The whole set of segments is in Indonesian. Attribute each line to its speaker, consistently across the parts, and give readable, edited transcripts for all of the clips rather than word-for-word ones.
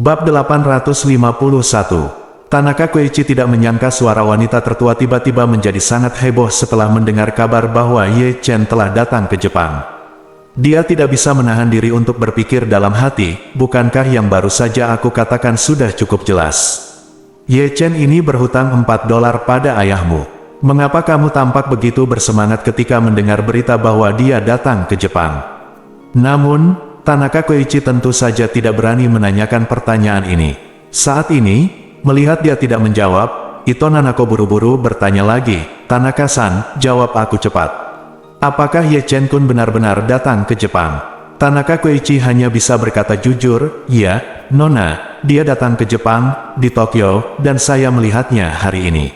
Speaker 1: Bab 851. Tanaka Koichi tidak menyangka suara wanita tertua tiba-tiba menjadi sangat heboh setelah mendengar kabar bahwa Ye Chen telah datang ke Jepang. Dia tidak bisa menahan diri untuk berpikir dalam hati, bukankah yang baru saja aku katakan sudah cukup jelas? Ye Chen ini berhutang $4 pada ayahmu. Mengapa kamu tampak begitu bersemangat ketika mendengar berita bahwa dia datang ke Jepang? Namun, Tanaka Koichi tentu saja tidak berani menanyakan pertanyaan ini. Saat ini, melihat dia tidak menjawab, Ito Nanako buru-buru bertanya lagi, "Tanaka-san, jawab aku cepat. Apakah Ye Chen-kun benar-benar datang ke Jepang?" Tanaka Koichi hanya bisa berkata jujur, "Ya, Nona, dia datang ke Jepang, di Tokyo, dan saya melihatnya hari ini."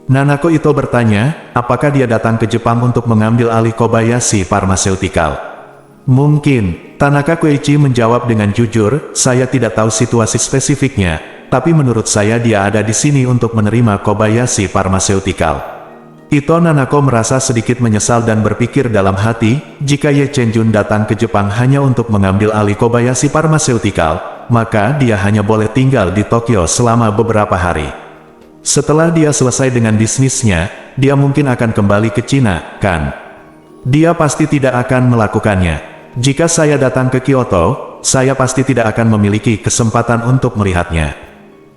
Speaker 1: Nanako Ito bertanya, apakah dia datang ke Jepang untuk mengambil alih Kobayashi Pharmaceutical? Mungkin, Tanaka Koichi menjawab dengan jujur, "Saya tidak tahu situasi spesifiknya, tapi menurut saya dia ada di sini untuk menerima Kobayashi Pharmaceutical." Ito Nanako merasa sedikit menyesal dan berpikir dalam hati, jika Ye Chen-jun datang ke Jepang hanya untuk mengambil alih Kobayashi Pharmaceutical, maka dia hanya boleh tinggal di Tokyo selama beberapa hari. Setelah dia selesai dengan bisnisnya, dia mungkin akan kembali ke Cina, kan? Dia pasti tidak akan melakukannya. Jika saya datang ke Kyoto, saya pasti tidak akan memiliki kesempatan untuk melihatnya.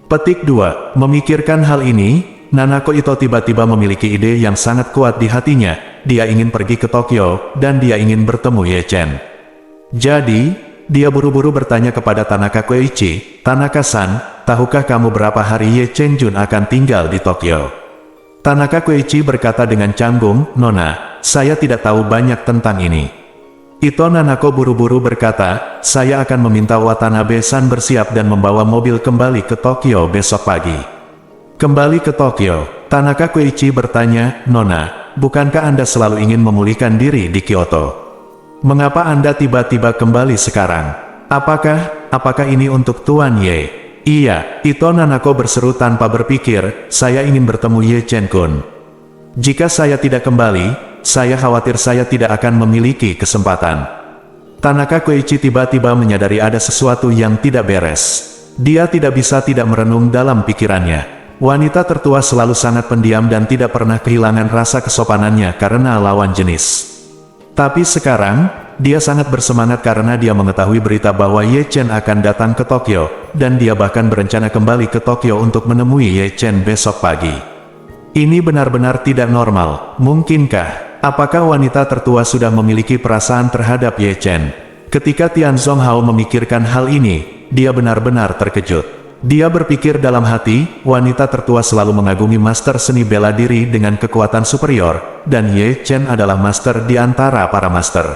Speaker 1: Petik 2. Memikirkan hal ini, Nanako Ito tiba-tiba memiliki ide yang sangat kuat di hatinya. Dia ingin pergi ke Tokyo, dan dia ingin bertemu Ye Chen. Jadi, dia buru-buru bertanya kepada Tanaka Koichi, "Tanaka-san, tahukah kamu berapa hari Ye Chen-jun akan tinggal di Tokyo?" Tanaka Koichi berkata dengan canggung, "Nona, saya tidak tahu banyak tentang ini." Ito Nanako buru-buru berkata, "Saya akan meminta Watanabe-san bersiap dan membawa mobil kembali ke Tokyo besok pagi." Kembali ke Tokyo, Tanaka Koichi bertanya, "Nona, bukankah Anda selalu ingin memulihkan diri di Kyoto? Mengapa Anda tiba-tiba kembali sekarang? Apakah ini untuk Tuan Ye?" "Iya," Ito Nanako berseru tanpa berpikir, "saya ingin bertemu Ye Chen-kun. Jika saya tidak kembali, saya khawatir saya tidak akan memiliki kesempatan." Tanaka Koichi tiba-tiba menyadari ada sesuatu yang tidak beres. Dia tidak bisa tidak merenung dalam pikirannya. Wanita tertua selalu sangat pendiam dan tidak pernah kehilangan rasa kesopanannya karena lawan jenis. Tapi sekarang, dia sangat bersemangat karena dia mengetahui berita bahwa Ye Chen akan datang ke Tokyo, dan dia bahkan berencana kembali ke Tokyo untuk menemui Ye Chen besok pagi. Ini benar-benar tidak normal, mungkinkah? Apakah wanita tertua sudah memiliki perasaan terhadap Ye Chen? Ketika Tian Zonghao memikirkan hal ini, dia benar-benar terkejut. Dia berpikir dalam hati, wanita tertua selalu mengagumi master seni bela diri dengan kekuatan superior, dan Ye Chen adalah master di antara para master.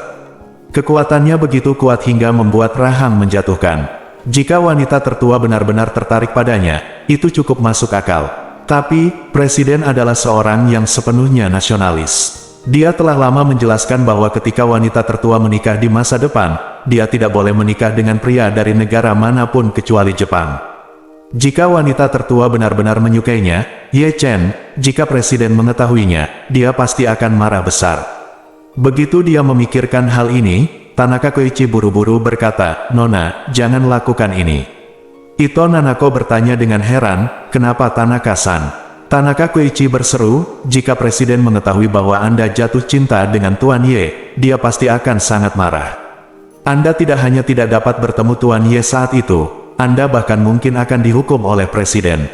Speaker 1: Kekuatannya begitu kuat hingga membuat rahang menjatuhkan. Jika wanita tertua benar-benar tertarik padanya, itu cukup masuk akal. Tapi, Presiden adalah seorang yang sepenuhnya nasionalis. Dia telah lama menjelaskan bahwa ketika wanita tertua menikah di masa depan, dia tidak boleh menikah dengan pria dari negara manapun kecuali Jepang. Jika wanita tertua benar-benar menyukainya, Ye Chen, jika Presiden mengetahuinya, dia pasti akan marah besar. Begitu dia memikirkan hal ini, Tanaka Koichi buru-buru berkata, "Nona, jangan lakukan ini." Ito Nanako bertanya dengan heran, "Kenapa Tanaka-san?" Tanaka Koichi berseru, "Jika Presiden mengetahui bahwa Anda jatuh cinta dengan Tuan Ye, dia pasti akan sangat marah. Anda tidak hanya tidak dapat bertemu Tuan Ye saat itu, Anda bahkan mungkin akan dihukum oleh Presiden.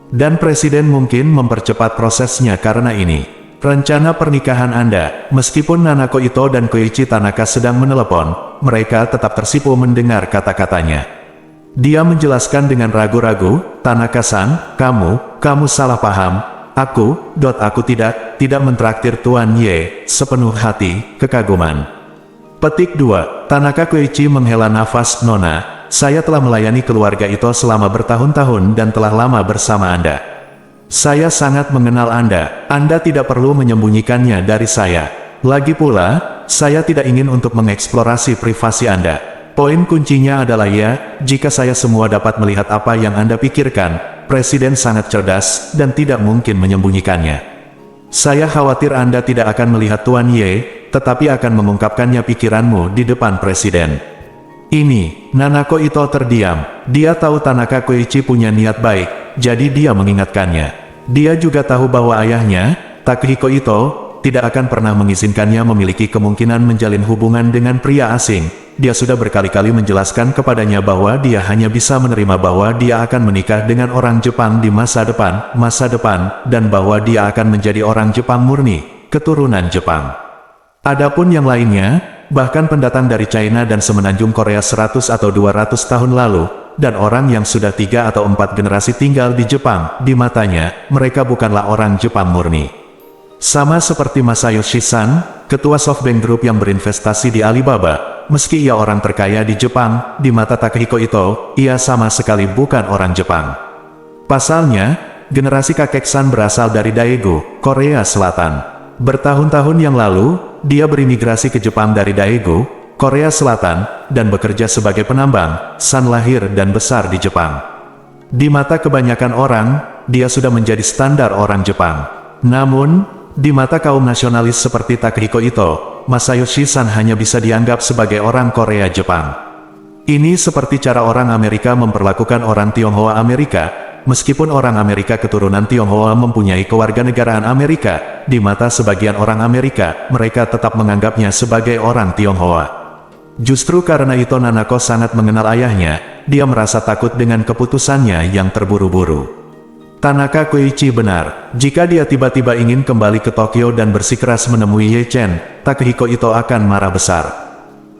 Speaker 1: Dan Presiden mungkin mempercepat prosesnya karena ini. Rencana pernikahan Anda." Meskipun Nanako Ito dan Koichi Tanaka sedang menelepon, mereka tetap tersipu mendengar kata-katanya. Dia menjelaskan dengan ragu-ragu, "Tanaka-san, kamu salah paham. Aku tidak mentraktir Tuan Ye, sepenuh hati, kekaguman." Petik 2. Tanaka Koichi menghela nafas, "Nona, saya telah melayani keluarga Ito selama bertahun-tahun dan telah lama bersama Anda. Saya sangat mengenal Anda. Anda tidak perlu menyembunyikannya dari saya. Lagi pula, saya tidak ingin untuk mengeksplorasi privasi Anda. Poin kuncinya adalah ya, jika saya semua dapat melihat apa yang Anda pikirkan, Presiden sangat cerdas dan tidak mungkin menyembunyikannya. Saya khawatir Anda tidak akan melihat Tuan Ye, tetapi akan mengungkapkannya pikiranmu di depan Presiden. Ini, Nanako Ito terdiam. Dia tahu Tanaka Koichi punya niat baik, jadi dia mengingatkannya. Dia juga tahu bahwa ayahnya, Takehiko Ito, tidak akan pernah mengizinkannya memiliki kemungkinan menjalin hubungan dengan pria asing. Dia sudah berkali-kali menjelaskan kepadanya bahwa dia hanya bisa menerima bahwa dia akan menikah dengan orang Jepang di masa depan, dan bahwa dia akan menjadi orang Jepang murni, keturunan Jepang. Adapun yang lainnya, bahkan pendatang dari China dan semenanjung Korea 100 atau 200 tahun lalu, dan orang yang sudah 3 atau 4 generasi tinggal di Jepang, di matanya, mereka bukanlah orang Jepang murni. Sama seperti Masayoshi Son, ketua SoftBank Group yang berinvestasi di Alibaba, meski ia orang terkaya di Jepang, di mata Takehiko Ito, ia sama sekali bukan orang Jepang. Pasalnya, generasi kakek Son berasal dari Daegu, Korea Selatan. Bertahun-tahun yang lalu, dia berimigrasi ke Jepang dari Daegu, Korea Selatan, dan bekerja sebagai penambang. Son lahir dan besar di Jepang. Di mata kebanyakan orang, dia sudah menjadi standar orang Jepang. Namun, di mata kaum nasionalis seperti Takehiko Ito, Masayoshi Son hanya bisa dianggap sebagai orang Korea Jepang. Ini seperti cara orang Amerika memperlakukan orang Tionghoa Amerika. Meskipun orang Amerika keturunan Tionghoa mempunyai kewarganegaraan Amerika, di mata sebagian orang Amerika, mereka tetap menganggapnya sebagai orang Tionghoa. Justru karena itu Nanako sangat mengenal ayahnya, dia merasa takut dengan keputusannya yang terburu-buru. Tanaka Koichi benar, jika dia tiba-tiba ingin kembali ke Tokyo dan bersikeras menemui Ye Chen, Takehiko Ito akan marah besar.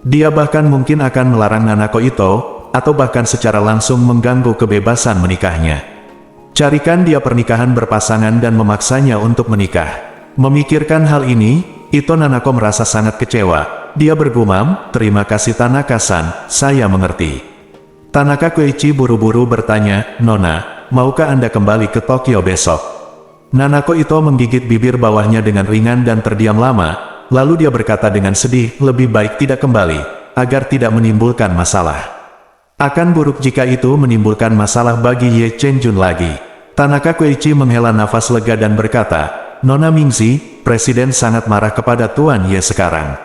Speaker 1: Dia bahkan mungkin akan melarang Nanako Ito, atau bahkan secara langsung mengganggu kebebasan menikahnya. Carikan dia pernikahan berpasangan dan memaksanya untuk menikah. Memikirkan hal ini, Ito Nanako merasa sangat kecewa. Dia bergumam, "Terima kasih Tanaka-san, saya mengerti." Tanaka Koichi buru-buru bertanya, "Nona, maukah Anda kembali ke Tokyo besok?" Nanako Ito menggigit bibir bawahnya dengan ringan dan terdiam lama, lalu dia berkata dengan sedih, "Lebih baik tidak kembali, agar tidak menimbulkan masalah. Akan buruk jika itu menimbulkan masalah bagi Ye Chen Jun lagi." Tanaka Koichi menghela nafas lega dan berkata, "Nona Mingzi, Presiden sangat marah kepada Tuan Ye sekarang.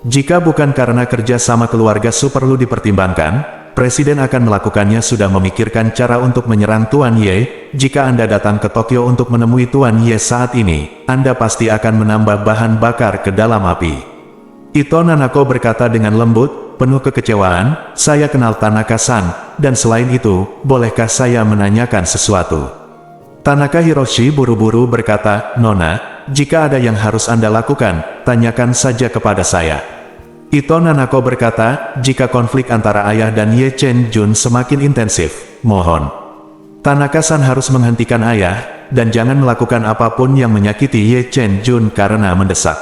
Speaker 1: Jika bukan karena kerja sama keluarga Su perlu dipertimbangkan, Presiden akan melakukannya sudah memikirkan cara untuk menyerang Tuan Ye. Jika Anda datang ke Tokyo untuk menemui Tuan Ye saat ini, Anda pasti akan menambah bahan bakar ke dalam api." Ito Nanako berkata dengan lembut, penuh kekecewaan, "Saya kenal Tanaka-san, dan selain itu, bolehkah saya menanyakan sesuatu?" Tanaka Hiroshi buru-buru berkata, "Nona, jika ada yang harus Anda lakukan, tanyakan saja kepada saya." Ito Nanako berkata, "Jika konflik antara ayah dan Ye Chen Jun semakin intensif, mohon Tanaka-san harus menghentikan ayah, dan jangan melakukan apapun yang menyakiti Ye Chen Jun karena mendesak."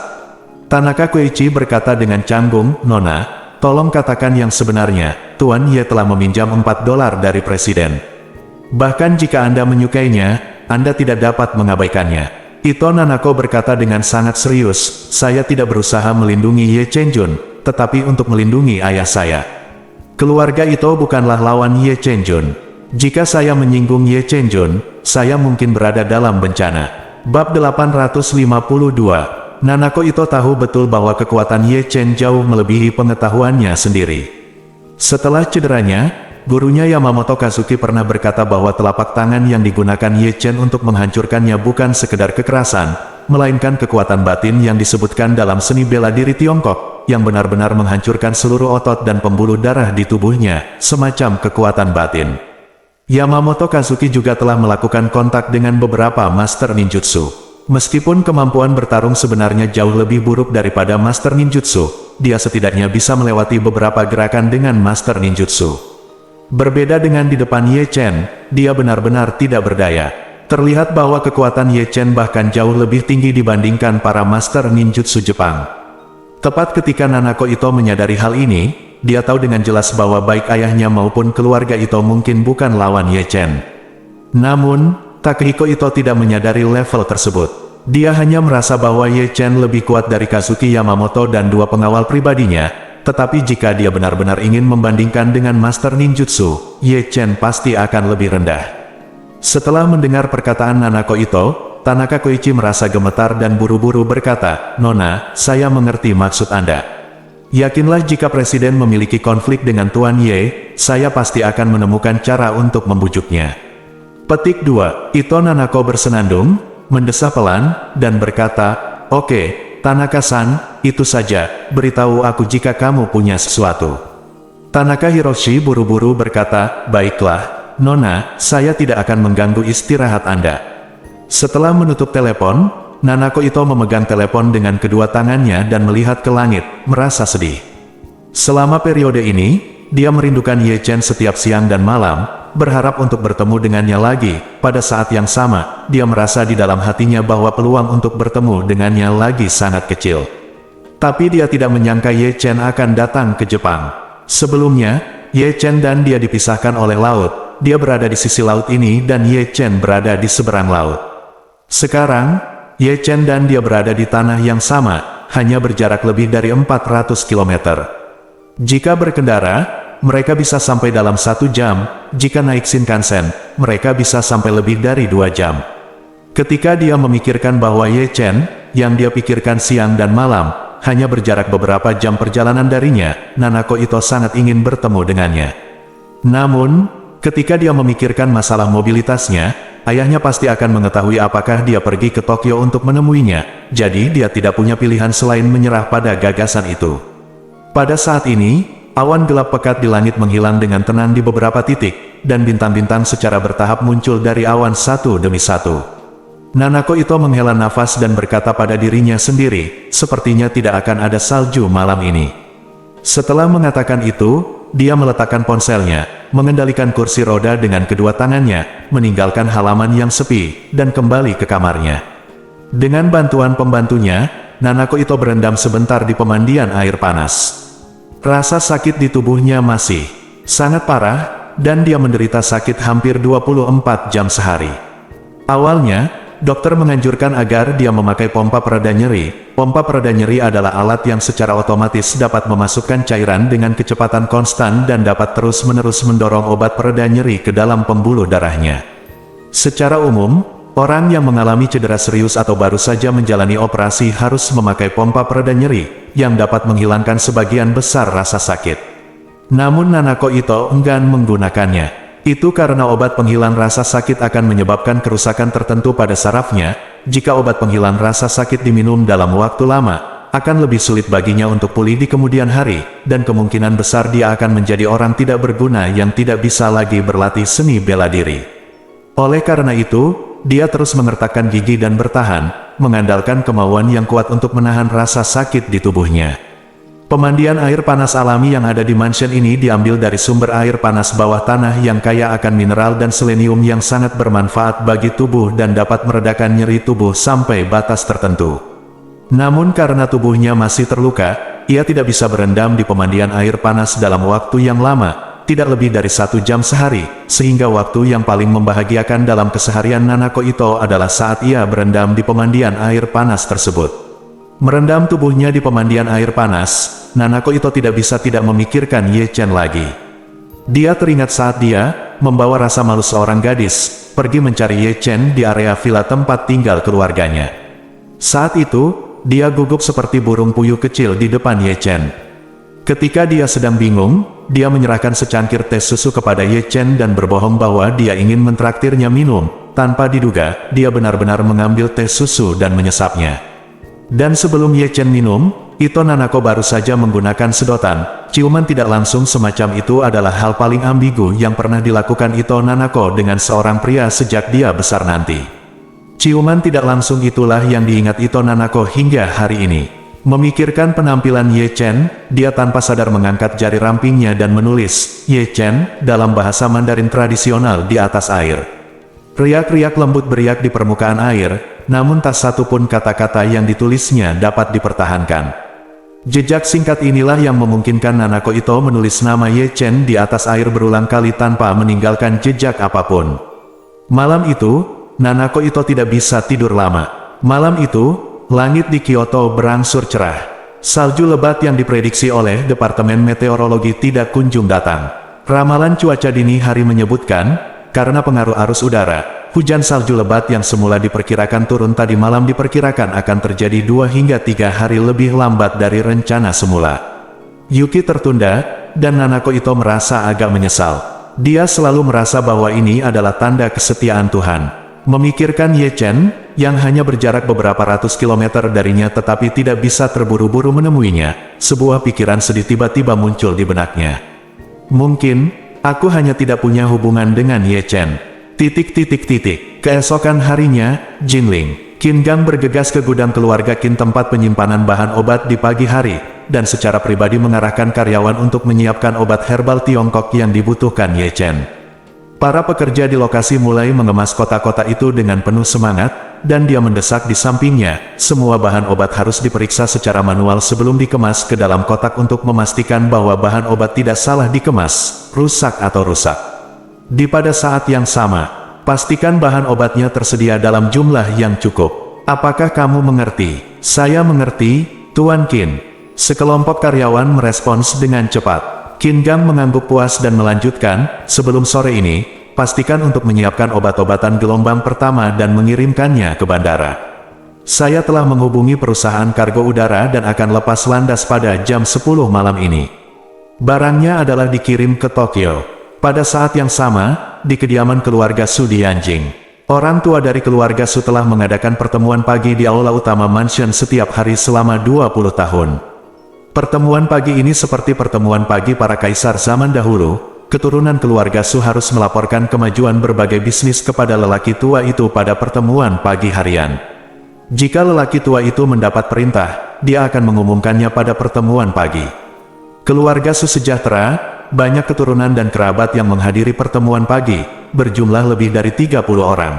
Speaker 1: Tanaka Koichi berkata dengan canggung, "Nona, tolong katakan yang sebenarnya, Tuan Ye telah meminjam $4 dari Presiden. Bahkan jika Anda menyukainya, Anda tidak dapat mengabaikannya." Ito Nanako berkata dengan sangat serius, "Saya tidak berusaha melindungi Ye Chen Jun, tetapi untuk melindungi ayah saya. Keluarga Ito bukanlah lawan Ye Chen Jun. Jika saya menyinggung Ye Chen Jun, saya mungkin berada dalam bencana." Bab 852. Nanako Ito tahu betul bahwa kekuatan Ye Chen jauh melebihi pengetahuannya sendiri. Setelah cederanya, gurunya Yamamoto Kazuki pernah berkata bahwa telapak tangan yang digunakan Ye Chen untuk menghancurkannya bukan sekedar kekerasan, melainkan kekuatan batin yang disebutkan dalam seni bela diri Tiongkok, yang benar-benar menghancurkan seluruh otot dan pembuluh darah di tubuhnya, semacam kekuatan batin. Yamamoto Kazuki juga telah melakukan kontak dengan beberapa master ninjutsu. Meskipun kemampuan bertarung sebenarnya jauh lebih buruk daripada master ninjutsu, dia setidaknya bisa melewati beberapa gerakan dengan master ninjutsu. Berbeda dengan di depan Ye Chen, dia benar-benar tidak berdaya. Terlihat bahwa kekuatan Ye Chen bahkan jauh lebih tinggi dibandingkan para master ninjutsu Jepang. Tepat ketika Nanako Ito menyadari hal ini, dia tahu dengan jelas bahwa baik ayahnya maupun keluarga Ito mungkin bukan lawan Ye Chen. Namun, Takehiko Ito tidak menyadari level tersebut. Dia hanya merasa bahwa Ye Chen lebih kuat dari Kazuki Yamamoto dan dua pengawal pribadinya. Tetapi jika dia benar-benar ingin membandingkan dengan master ninjutsu, Ye Chen pasti akan lebih rendah. Setelah mendengar perkataan Nanako Ito, Tanaka Koichi merasa gemetar dan buru-buru berkata, "Nona, saya mengerti maksud Anda. Yakinlah jika Presiden memiliki konflik dengan Tuan Ye, saya pasti akan menemukan cara untuk membujuknya. Petik 2. Ito Nanako bersenandung, mendesah pelan, dan berkata, "Oke, Tanaka-san, itu saja, beritahu aku jika kamu punya sesuatu." Tanaka Hiroshi buru-buru berkata, "Baiklah, Nona, saya tidak akan mengganggu istirahat Anda." Setelah menutup telepon, Nanako Ito memegang telepon dengan kedua tangannya dan melihat ke langit, merasa sedih. Selama periode ini, dia merindukan Ye Chen setiap siang dan malam, berharap untuk bertemu dengannya lagi. Pada saat yang sama, dia merasa di dalam hatinya bahwa peluang untuk bertemu dengannya lagi sangat kecil. Tapi dia tidak menyangka Ye Chen akan datang ke Jepang. Sebelumnya, Ye Chen dan dia dipisahkan oleh laut. Dia berada di sisi laut ini dan Ye Chen berada di seberang laut. Sekarang, Ye Chen dan dia berada di tanah yang sama, hanya berjarak lebih dari 400 km. Jika berkendara, mereka bisa sampai dalam 1 jam, jika naik Shinkansen, mereka bisa sampai lebih dari 2 jam. Ketika dia memikirkan bahwa Ye Chen, yang dia pikirkan siang dan malam, hanya berjarak beberapa jam perjalanan darinya, Nanako Ito sangat ingin bertemu dengannya. Namun, ketika dia memikirkan masalah mobilitasnya, ayahnya pasti akan mengetahui apakah dia pergi ke Tokyo untuk menemuinya, jadi dia tidak punya pilihan selain menyerah pada gagasan itu. Pada saat ini, awan gelap pekat di langit menghilang dengan tenang di beberapa titik, dan bintang-bintang secara bertahap muncul dari awan satu demi satu. Nanako Ito menghela nafas dan berkata pada dirinya sendiri, sepertinya tidak akan ada salju malam ini. Setelah mengatakan itu, dia meletakkan ponselnya, mengendalikan kursi roda dengan kedua tangannya, meninggalkan halaman yang sepi, dan kembali ke kamarnya. Dengan bantuan pembantunya, Nanako Ito berendam sebentar di pemandian air panas. Rasa sakit di tubuhnya masih sangat parah, dan dia menderita sakit hampir 24 jam sehari. Awalnya, dokter menganjurkan agar dia memakai pompa pereda nyeri. Pompa pereda nyeri adalah alat yang secara otomatis dapat memasukkan cairan dengan kecepatan konstan dan dapat terus-menerus mendorong obat pereda nyeri ke dalam pembuluh darahnya. Secara umum, orang yang mengalami cedera serius atau baru saja menjalani operasi harus memakai pompa pereda nyeri, yang dapat menghilangkan sebagian besar rasa sakit. Namun Nanako Ito enggan menggunakannya. Itu karena obat penghilang rasa sakit akan menyebabkan kerusakan tertentu pada sarafnya. Jika obat penghilang rasa sakit diminum dalam waktu lama, akan lebih sulit baginya untuk pulih di kemudian hari, dan kemungkinan besar dia akan menjadi orang tidak berguna yang tidak bisa lagi berlatih seni bela diri. Oleh karena itu, dia terus mengertakkan gigi dan bertahan, mengandalkan kemauan yang kuat untuk menahan rasa sakit di tubuhnya. Pemandian air panas alami yang ada di mansion ini diambil dari sumber air panas bawah tanah yang kaya akan mineral dan selenium yang sangat bermanfaat bagi tubuh dan dapat meredakan nyeri tubuh sampai batas tertentu. Namun karena tubuhnya masih terluka, ia tidak bisa berendam di pemandian air panas dalam waktu yang lama, tidak lebih dari 1 jam sehari, sehingga waktu yang paling membahagiakan dalam keseharian Nanako Ito adalah saat ia berendam di pemandian air panas tersebut. Merendam tubuhnya di pemandian air panas, Nanako Ito tidak bisa tidak memikirkan Ye Chen lagi. Dia teringat saat dia, membawa rasa malu seorang gadis, pergi mencari Ye Chen di area villa tempat tinggal keluarganya. Saat itu, dia gugup seperti burung puyuh kecil di depan Ye Chen. Ketika dia sedang bingung, dia menyerahkan secangkir teh susu kepada Ye Chen dan berbohong bahwa dia ingin mentraktirnya minum. Tanpa diduga, dia benar-benar mengambil teh susu dan menyesapnya. Dan sebelum Ye Chen minum, Ito Nanako baru saja menggunakan sedotan. Ciuman tidak langsung semacam itu adalah hal paling ambigu yang pernah dilakukan Ito Nanako dengan seorang pria sejak dia besar nanti. Ciuman tidak langsung itulah yang diingat Ito Nanako hingga hari ini. Memikirkan penampilan Ye Chen, dia tanpa sadar mengangkat jari rampingnya dan menulis, "Ye Chen," dalam bahasa Mandarin tradisional di atas air. Riak-riak lembut beriak di permukaan air, namun tak satu pun kata-kata yang ditulisnya dapat dipertahankan. Jejak singkat inilah yang memungkinkan Nanako Ito menulis nama Ye Chen di atas air berulang kali tanpa meninggalkan jejak apapun. Malam itu, Nanako Ito tidak bisa tidur lama. Malam itu, langit di Kyoto berangsur cerah. Salju lebat yang diprediksi oleh Departemen Meteorologi tidak kunjung datang. Ramalan cuaca dini hari menyebutkan, karena pengaruh arus udara, hujan salju lebat yang semula diperkirakan turun tadi malam diperkirakan akan terjadi 2 hingga 3 hari lebih lambat dari rencana semula. Yuki tertunda, dan Nanako Ito merasa agak menyesal. Dia selalu merasa bahwa ini adalah tanda kesetiaan Tuhan. Memikirkan Ye Chen, yang hanya berjarak beberapa ratus kilometer darinya tetapi tidak bisa terburu-buru menemuinya, sebuah pikiran sedih tiba-tiba muncul di benaknya. Mungkin, aku hanya tidak punya hubungan dengan Ye Chen. Keesokan harinya, Jinling, Qin Gang bergegas ke gudang keluarga Qin tempat penyimpanan bahan obat di pagi hari, dan secara pribadi mengarahkan karyawan untuk menyiapkan obat herbal Tiongkok yang dibutuhkan Ye Chen. Para pekerja di lokasi mulai mengemas kotak-kotak itu dengan penuh semangat, dan dia mendesak di sampingnya, semua bahan obat harus diperiksa secara manual sebelum dikemas ke dalam kotak untuk memastikan bahwa bahan obat tidak salah dikemas, rusak atau rusak. Pada saat yang sama, pastikan bahan obatnya tersedia dalam jumlah yang cukup. Apakah kamu mengerti? Saya mengerti, Tuan Qin. Sekelompok karyawan merespons dengan cepat. Qin Gang mengangguk puas dan melanjutkan, sebelum sore ini, pastikan untuk menyiapkan obat-obatan gelombang pertama dan mengirimkannya ke bandara. Saya telah menghubungi perusahaan kargo udara dan akan lepas landas pada jam 10 malam ini. Barangnya adalah dikirim ke Tokyo. Pada saat yang sama, di kediaman keluarga Su di Yanjing, orang tua dari keluarga Su telah mengadakan pertemuan pagi di aula utama mansion setiap hari selama 20 tahun. Pertemuan pagi ini seperti pertemuan pagi para kaisar zaman dahulu. Keturunan keluarga Su harus melaporkan kemajuan berbagai bisnis kepada lelaki tua itu pada pertemuan pagi harian. Jika lelaki tua itu mendapat perintah, dia akan mengumumkannya pada pertemuan pagi. Keluarga Su sejahtera, banyak keturunan dan kerabat yang menghadiri pertemuan pagi, berjumlah lebih dari 30 orang.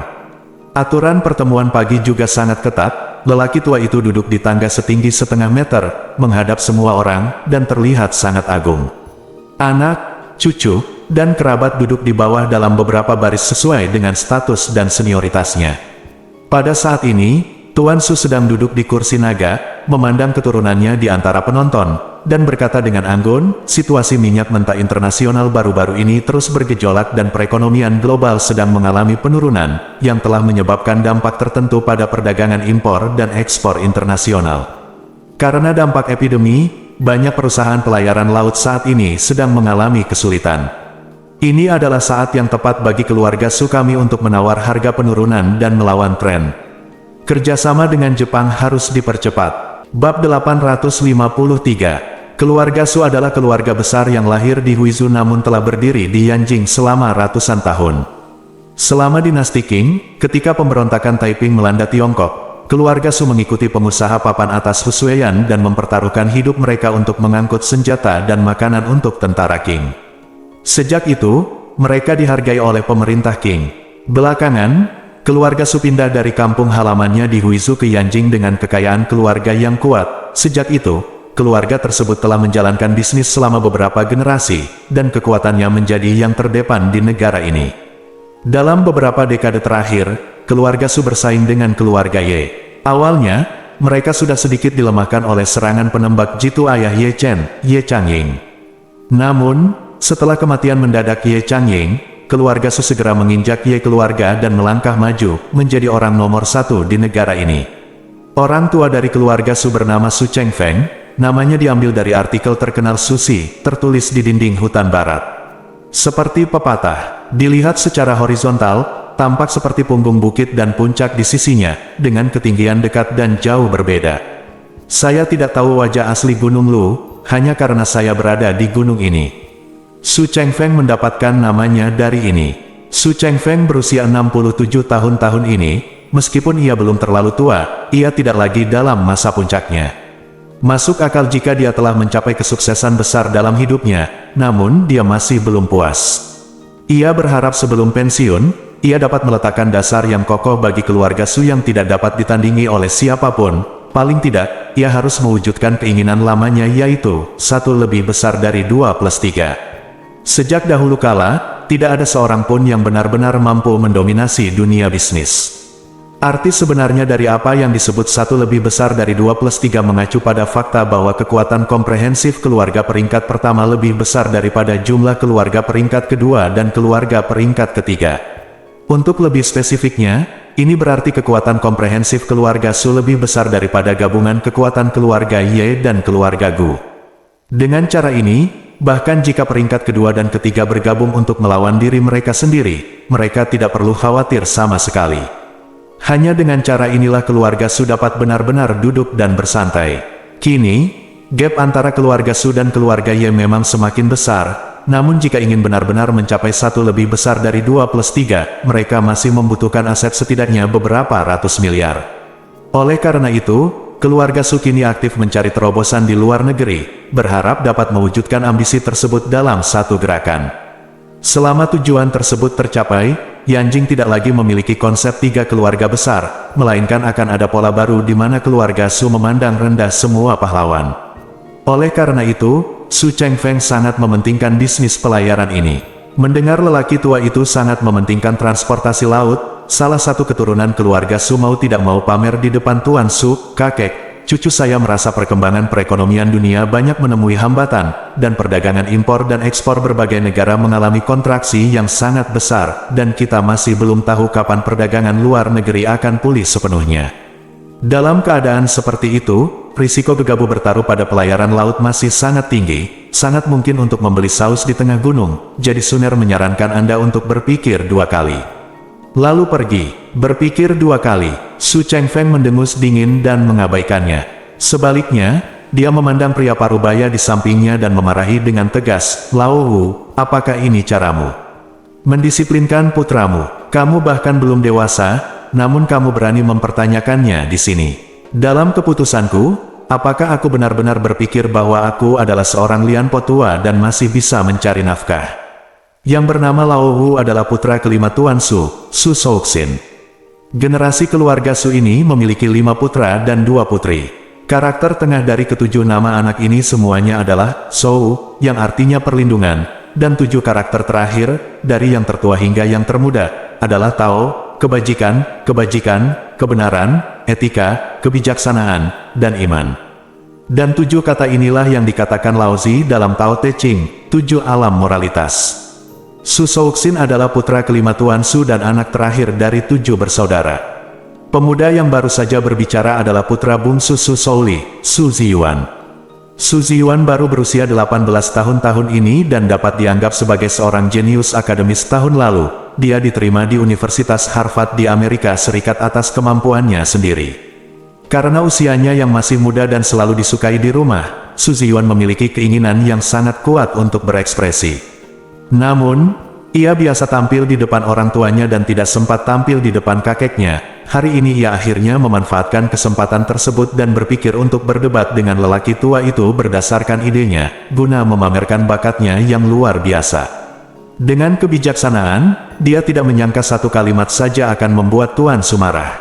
Speaker 1: Aturan pertemuan pagi juga sangat ketat, lelaki tua itu duduk di tangga setinggi setengah meter, menghadap semua orang, dan terlihat sangat agung. Anak, cucu, dan kerabat duduk di bawah dalam beberapa baris sesuai dengan status dan senioritasnya. Pada saat ini, Tuan Su sedang duduk di kursi naga, memandang keturunannya di antara penonton, dan berkata dengan anggun, situasi minyak mentah internasional baru-baru ini terus bergejolak dan perekonomian global sedang mengalami penurunan, yang telah menyebabkan dampak tertentu pada perdagangan impor dan ekspor internasional. Karena dampak epidemi, banyak perusahaan pelayaran laut saat ini sedang mengalami kesulitan. Ini adalah saat yang tepat bagi keluarga Su kami untuk menawar harga penurunan dan melawan tren. Kerjasama dengan Jepang harus dipercepat. Bab 853. Keluarga Su adalah keluarga besar yang lahir di Huizhou namun telah berdiri di Yanjing selama ratusan tahun. Selama dinasti Qing, ketika pemberontakan Taiping melanda Tiongkok, keluarga Su mengikuti pengusaha papan atas Husuian dan mempertaruhkan hidup mereka untuk mengangkut senjata dan makanan untuk tentara Qing. Sejak itu, mereka dihargai oleh pemerintah Qing. Belakangan, keluarga Su pindah dari kampung halamannya di Huizhou ke Yanjing dengan kekayaan keluarga yang kuat. Sejak itu, keluarga tersebut telah menjalankan bisnis selama beberapa generasi, dan kekuatannya menjadi yang terdepan di negara ini. Dalam beberapa dekade terakhir, keluarga Su bersaing dengan keluarga Ye. Awalnya, mereka sudah sedikit dilemahkan oleh serangan penembak jitu ayah Ye Chen, Ye Changying. Namun, setelah kematian mendadak Ye Changying, keluarga Su segera menginjak Ye keluarga dan melangkah maju, menjadi orang nomor satu di negara ini. Orang tua dari keluarga Su bernama Su Chengfeng, namanya diambil dari artikel terkenal Susi, tertulis di dinding hutan barat. Seperti pepatah, dilihat secara horizontal, tampak seperti punggung bukit dan puncak di sisinya, dengan ketinggian dekat dan jauh berbeda. Saya tidak tahu wajah asli Gunung Lu, hanya karena saya berada di gunung ini. Su Chengfeng mendapatkan namanya dari ini. Su Chengfeng berusia 67 tahun ini, meskipun ia belum terlalu tua, ia tidak lagi dalam masa puncaknya. Masuk akal jika dia telah mencapai kesuksesan besar dalam hidupnya, namun dia masih belum puas. Ia berharap sebelum pensiun, ia dapat meletakkan dasar yang kokoh bagi keluarga Su yang tidak dapat ditandingi oleh siapapun. Paling tidak, ia harus mewujudkan keinginan lamanya yaitu, satu lebih besar dari 2+3. Sejak dahulu kala, tidak ada seorang pun yang benar-benar mampu mendominasi dunia bisnis. Arti sebenarnya dari apa yang disebut satu lebih besar dari 2+3 mengacu pada fakta bahwa kekuatan komprehensif keluarga peringkat pertama lebih besar daripada jumlah keluarga peringkat kedua dan keluarga peringkat ketiga. Untuk lebih spesifiknya, ini berarti kekuatan komprehensif keluarga Su lebih besar daripada gabungan kekuatan keluarga Ye dan keluarga Gu. Dengan cara ini, bahkan jika peringkat kedua dan ketiga bergabung untuk melawan diri mereka sendiri, mereka tidak perlu khawatir sama sekali. Hanya dengan cara inilah keluarga Su dapat benar-benar duduk dan bersantai. Kini, gap antara keluarga Su dan keluarga Ye memang semakin besar, namun jika ingin benar-benar mencapai satu lebih besar dari 2+3, mereka masih membutuhkan aset setidaknya beberapa ratus miliar. Oleh karena itu, keluarga Su kini aktif mencari terobosan di luar negeri, berharap dapat mewujudkan ambisi tersebut dalam satu gerakan. Selama tujuan tersebut tercapai, Yanjing tidak lagi memiliki konsep tiga keluarga besar, melainkan akan ada pola baru di mana keluarga Su memandang rendah semua pahlawan. Oleh karena itu, Su Chengfeng sangat mementingkan bisnis pelayaran ini. Mendengar lelaki tua itu sangat mementingkan transportasi laut, salah satu keturunan keluarga Su mau tidak mau pamer di depan Tuan Su, "Kakek, cucu saya merasa perkembangan perekonomian dunia banyak menemui hambatan, dan perdagangan impor dan ekspor berbagai negara mengalami kontraksi yang sangat besar, dan kita masih belum tahu kapan perdagangan luar negeri akan pulih sepenuhnya." Dalam keadaan seperti itu, risiko gegabah bertaruh pada pelayaran laut masih sangat tinggi, sangat mungkin untuk membeli saus di tengah gunung, jadi Suner menyarankan Anda untuk berpikir dua kali. Lalu pergi, berpikir dua kali. Su Chengfeng mendengus dingin dan mengabaikannya. Sebaliknya, dia memandang pria parubaya di sampingnya dan memarahi dengan tegas, "Lao Wu, apakah ini caramu mendisiplinkan putramu? Kamu bahkan belum dewasa, namun kamu berani mempertanyakannya di sini. Dalam keputusanku, apakah aku benar-benar berpikir bahwa aku adalah seorang Lian Po tua dan masih bisa mencari nafkah?" Yang bernama Lao Wu adalah putra kelima Tuan Su, Su Shouxin. Generasi keluarga Su ini memiliki 5 putra dan 2 putri. Karakter tengah dari ketujuh nama anak ini semuanya adalah Shou, yang artinya perlindungan, dan 7 karakter terakhir, dari yang tertua hingga yang termuda, adalah Tao, kebajikan, kebenaran, etika, kebijaksanaan, dan iman. Dan 7 kata inilah yang dikatakan Laozi dalam Tao Te Ching, 7 alam moralitas. Su Shouxin adalah putra kelima Tuan Su dan anak terakhir dari 7 bersaudara. Pemuda yang baru saja berbicara adalah putra bungsu Su Shouli, Su Ziyuan. Su Ziyuan baru berusia 18 tahun ini dan dapat dianggap sebagai seorang jenius akademis tahun lalu. Dia diterima di Universitas Harvard di Amerika Serikat atas kemampuannya sendiri. Karena usianya yang masih muda dan selalu disukai di rumah, Su Ziyuan memiliki keinginan yang sangat kuat untuk berekspresi. Namun, ia biasa tampil di depan orang tuanya dan tidak sempat tampil di depan kakeknya. Hari ini ia akhirnya memanfaatkan kesempatan tersebut dan berpikir untuk berdebat dengan lelaki tua itu berdasarkan idenya, guna memamerkan bakatnya yang luar biasa. Dengan kebijaksanaan, dia tidak menyangka satu kalimat saja akan membuat Tuan Su marah.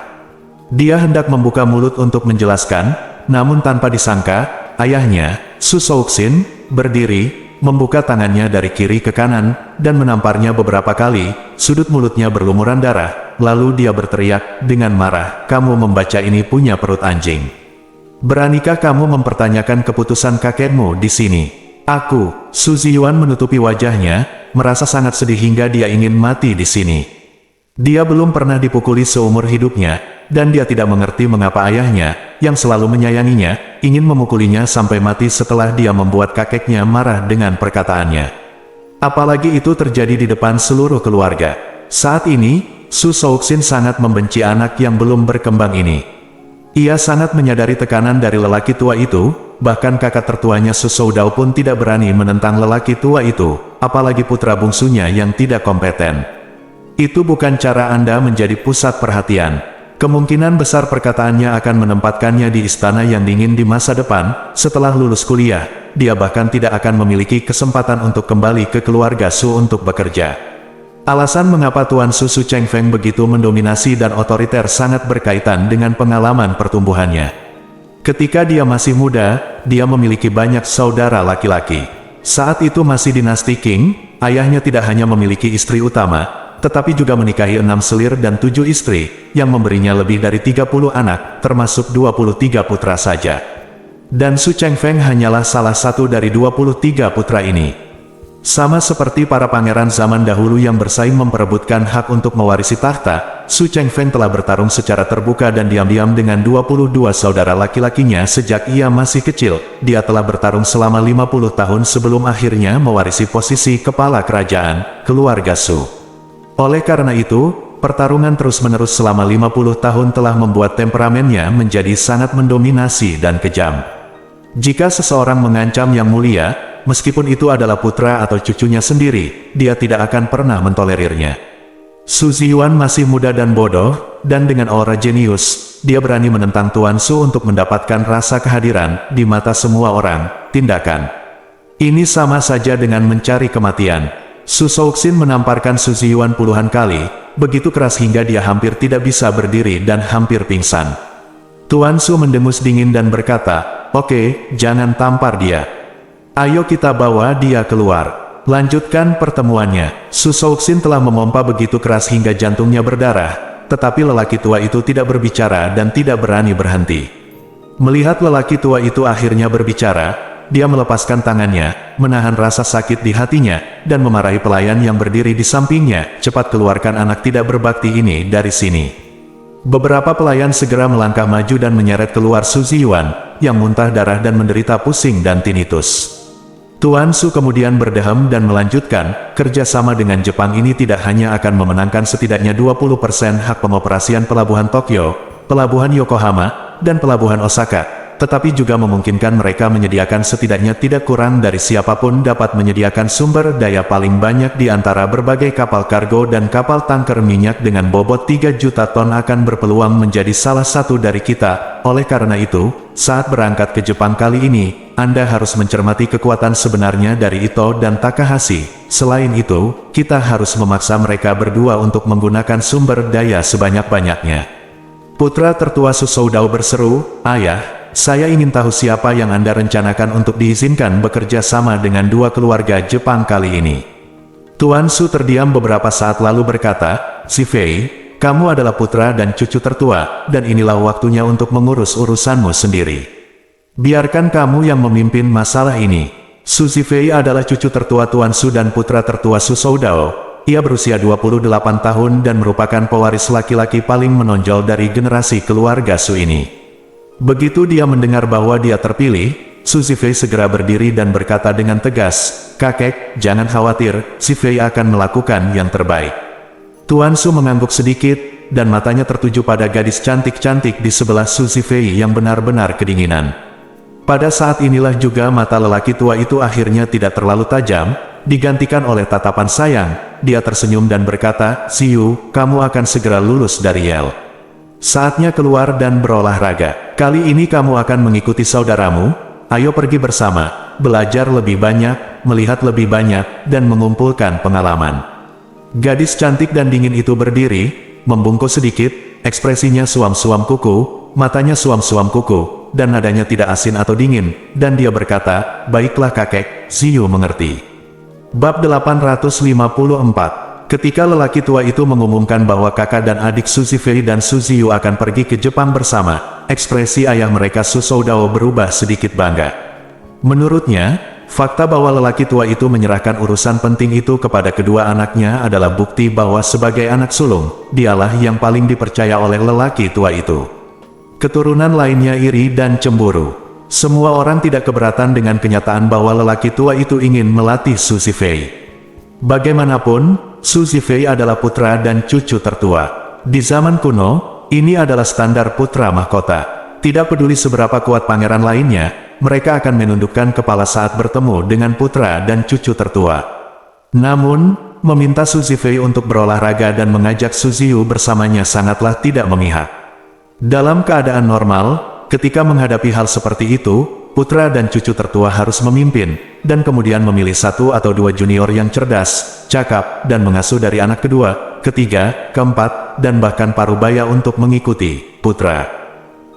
Speaker 1: Dia hendak membuka mulut untuk menjelaskan, namun tanpa disangka, ayahnya, Su Shouxin, berdiri, membuka tangannya dari kiri ke kanan, dan menamparnya beberapa kali. Sudut mulutnya berlumuran darah, lalu dia berteriak dengan marah, "Kamu membaca ini punya perut anjing. Beranikah kamu mempertanyakan keputusan kakekmu di sini?" "Aku," Su Ziyuan menutupi wajahnya, merasa sangat sedih hingga dia ingin mati di sini. Dia belum pernah dipukuli seumur hidupnya, dan dia tidak mengerti mengapa ayahnya, yang selalu menyayanginya, ingin memukulinya sampai mati setelah dia membuat kakeknya marah dengan perkataannya. Apalagi itu terjadi di depan seluruh keluarga. Saat ini, Su Shouxin sangat membenci anak yang belum berkembang ini. Ia sangat menyadari tekanan dari lelaki tua itu, bahkan kakak tertuanya Su Shoudao pun tidak berani menentang lelaki tua itu, apalagi putra bungsunya yang tidak kompeten. Itu bukan cara Anda menjadi pusat perhatian. Kemungkinan besar perkataannya akan menempatkannya di istana yang dingin di masa depan. Setelah lulus kuliah, dia bahkan tidak akan memiliki kesempatan untuk kembali ke keluarga Su untuk bekerja. Alasan mengapa Tuan Su Chengfeng begitu mendominasi dan otoriter sangat berkaitan dengan pengalaman pertumbuhannya. Ketika dia masih muda, dia memiliki banyak saudara laki-laki. Saat itu masih dinasti Qing, ayahnya tidak hanya memiliki istri utama, tetapi juga menikahi 6 selir dan 7 istri, yang memberinya lebih dari 30 anak, termasuk 23 putra saja. Dan Su Chengfeng hanyalah salah satu dari 23 putra ini. Sama seperti para pangeran zaman dahulu yang bersaing memperebutkan hak untuk mewarisi tahta, Su Chengfeng telah bertarung secara terbuka dan diam-diam dengan 22 saudara laki-lakinya sejak ia masih kecil. Dia telah bertarung selama 50 tahun sebelum akhirnya mewarisi posisi kepala kerajaan, keluarga Su. Oleh karena itu, pertarungan terus-menerus selama 50 tahun telah membuat temperamennya menjadi sangat mendominasi dan kejam. Jika seseorang mengancam yang mulia, meskipun itu adalah putra atau cucunya sendiri, dia tidak akan pernah mentolerirnya. Su Ziyuan masih muda dan bodoh, dan dengan aura jenius, dia berani menentang Tuan Su untuk mendapatkan rasa kehadiran di mata semua orang. Tindakan ini sama saja dengan mencari kematian. Su Shouxin menamparkan Su Ziyuan puluhan kali, begitu keras hingga dia hampir tidak bisa berdiri dan hampir pingsan. Tuan Su mendengus dingin dan berkata, "Oke, jangan tampar dia. Ayo kita bawa dia keluar. Lanjutkan pertemuannya." Su Shouxin telah memompa begitu keras hingga jantungnya berdarah, tetapi lelaki tua itu tidak berbicara dan tidak berani berhenti. Melihat lelaki tua itu akhirnya berbicara, dia melepaskan tangannya, menahan rasa sakit di hatinya, dan memarahi pelayan yang berdiri di sampingnya, "Cepat keluarkan anak tidak berbakti ini dari sini." Beberapa pelayan segera melangkah maju dan menyeret keluar Su Ziyuan, yang muntah darah dan menderita pusing dan tinnitus. Tuan Su kemudian berdehem dan melanjutkan, "Kerjasama dengan Jepang ini tidak hanya akan memenangkan setidaknya 20% hak pengoperasian pelabuhan Tokyo, pelabuhan Yokohama, dan pelabuhan Osaka, tetapi juga memungkinkan mereka menyediakan setidaknya tidak kurang dari siapapun dapat menyediakan sumber daya paling banyak di antara berbagai kapal kargo dan kapal tanker minyak dengan bobot 3 juta ton akan berpeluang menjadi salah satu dari kita. Oleh karena itu, saat berangkat ke Jepang kali ini, Anda harus mencermati kekuatan sebenarnya dari Ito dan Takahashi. Selain itu, kita harus memaksa mereka berdua untuk menggunakan sumber daya sebanyak-banyaknya." Putra tertua Su Soudao berseru, "Ayah, saya ingin tahu siapa yang Anda rencanakan untuk diizinkan bekerja sama dengan dua keluarga Jepang kali ini." Tuan Su terdiam beberapa saat lalu berkata, "Si Fei, kamu adalah putra dan cucu tertua, dan inilah waktunya untuk mengurus urusanmu sendiri. Biarkan kamu yang memimpin masalah ini." Su Zifei adalah cucu tertua Tuan Su dan putra tertua Su Soudao. Ia berusia 28 tahun dan merupakan pewaris laki-laki paling menonjol dari generasi keluarga Su ini. Begitu dia mendengar bahwa dia terpilih, Su Zifei segera berdiri dan berkata dengan tegas, "Kakek, jangan khawatir, Zifei akan melakukan yang terbaik." Tuan Su mengangguk sedikit, dan matanya tertuju pada gadis cantik-cantik di sebelah Su Zifei yang benar-benar kedinginan. Pada saat inilah juga mata lelaki tua itu akhirnya tidak terlalu tajam, digantikan oleh tatapan sayang. Dia tersenyum dan berkata, "Siyu, kamu akan segera lulus dari Yale. Saatnya keluar dan berolahraga. Kali ini kamu akan mengikuti saudaramu. Ayo pergi bersama, belajar lebih banyak, melihat lebih banyak, dan mengumpulkan pengalaman." Gadis cantik dan dingin itu berdiri, membungkuk sedikit, ekspresinya suam-suam kuku, matanya suam-suam kuku, dan nadanya tidak asin atau dingin, dan dia berkata, "Baiklah kakek, Siyu mengerti." Bab 854. Ketika lelaki tua itu mengumumkan bahwa kakak dan adik Su Zifei dan Su Ziyu akan pergi ke Jepang bersama, ekspresi ayah mereka Su Soudao berubah sedikit bangga. Menurutnya, fakta bahwa lelaki tua itu menyerahkan urusan penting itu kepada kedua anaknya adalah bukti bahwa sebagai anak sulung, dialah yang paling dipercaya oleh lelaki tua itu. Keturunan lainnya iri dan cemburu. Semua orang tidak keberatan dengan kenyataan bahwa lelaki tua itu ingin melatih Su Zifei. Bagaimanapun, Su Zifei adalah putra dan cucu tertua. Di zaman kuno, ini adalah standar putra mahkota. Tidak peduli seberapa kuat pangeran lainnya, mereka akan menundukkan kepala saat bertemu dengan putra dan cucu tertua. Namun, meminta Su Zifei untuk berolahraga dan mengajak Su Ziyu bersamanya sangatlah tidak memihak. Dalam keadaan normal, ketika menghadapi hal seperti itu, putra dan cucu tertua harus memimpin, dan kemudian memilih satu atau dua junior yang cerdas, cakap, dan mengasuh dari anak kedua, ketiga, keempat, dan bahkan parubaya untuk mengikuti putra